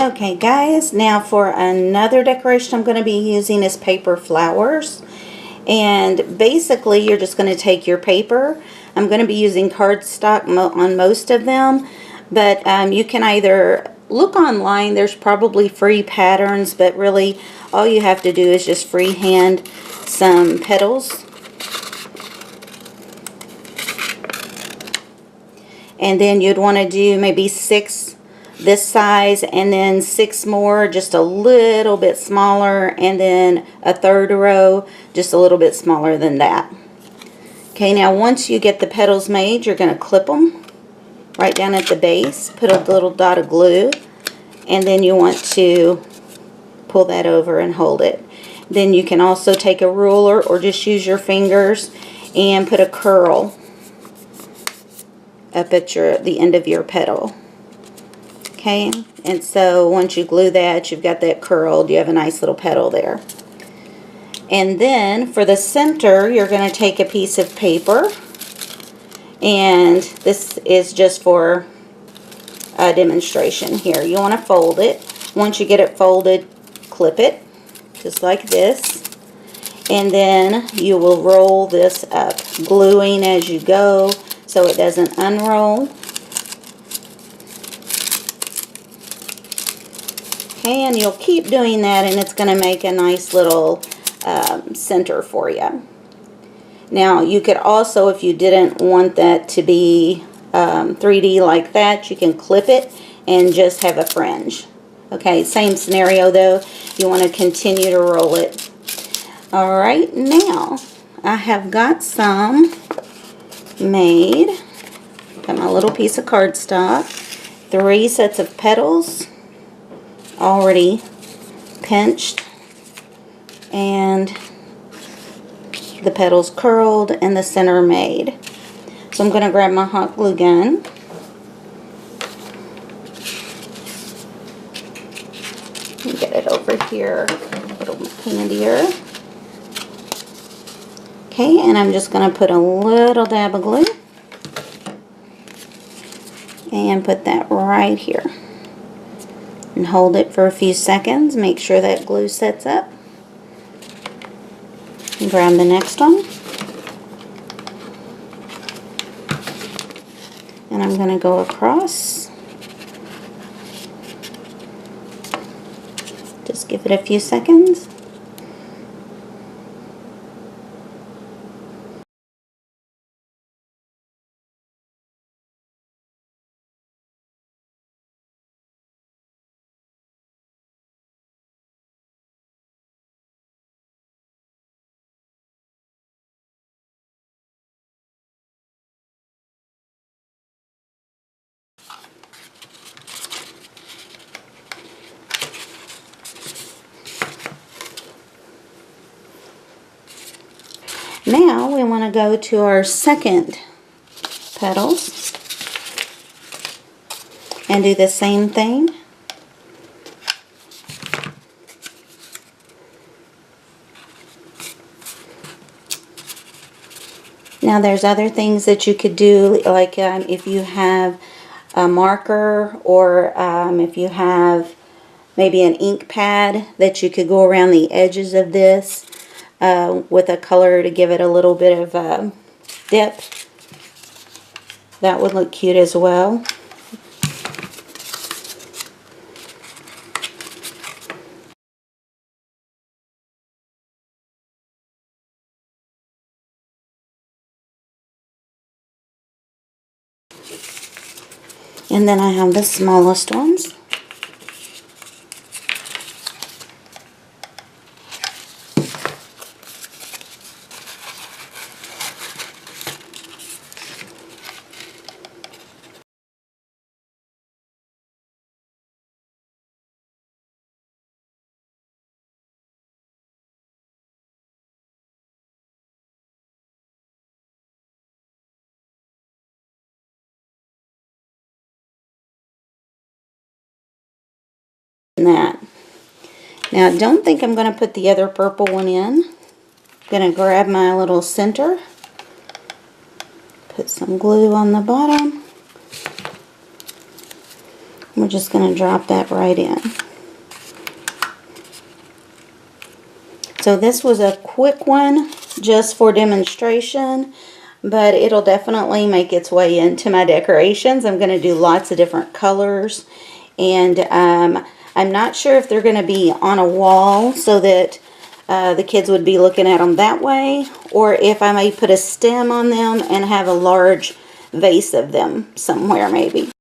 Okay guys, now for another decoration I'm going to be using is paper flowers. And basically you're just going to take your paper. I'm going to be using cardstock on most of them, but you can either look online. There's probably free patterns, but really all you have to do is just freehand some petals. And then you'd want to do maybe 6 this size, and then 6 more just a little bit smaller, and then a third row just a little bit smaller than that. Okay, now once you get the petals made, you're going to clip them right down at the base, put a little dot of glue, and then you want to pull that over and hold it. Then you can also take a ruler or just use your fingers and put a curl up at the end of your petal. Okay, and so once you glue that, you've got that curled, you have a nice little petal there. And then for the center, you're going to take a piece of paper, and this is just for a demonstration here. You want to fold it. Once you get it folded, clip it, just like this. And then you will roll this up, gluing as you go so it doesn't unroll. Okay, and you'll keep doing that, and it's going to make a nice little center for you. Now, you could also, if you didn't want that to be 3D like that, you can clip it and just have a fringe. Okay, same scenario though. You want to continue to roll it. Alright, now I have got some made. Got my little piece of cardstock. 3 sets of petals already pinched, and the petals curled and the center made. So I'm going to grab my hot glue gun and get it over here a little handier. Okay, and I'm just going to put a little dab of glue and put that right here. And hold it for a few seconds. Make sure that glue sets up. And grab the next one. And I'm going to go across. Just give it a few seconds. Now we want to go to our second petals and do the same thing. Now there's other things that you could do, like if you have a marker, or if you have maybe an ink pad, that you could go around the edges of this with a color to give it a little bit of dip. That would look cute as well. And then I have the smallest ones. That. Now don't think I'm going to put the other purple one in. I'm going to grab my little center, put some glue on the bottom, We're just going to drop that right in. So this was a quick one just for demonstration, but it'll definitely make its way into my decorations. I'm going to do lots of different colors, and I'm not sure if they're going to be on a wall so that the kids would be looking at them that way, or if I may put a stem on them and have a large vase of them somewhere maybe.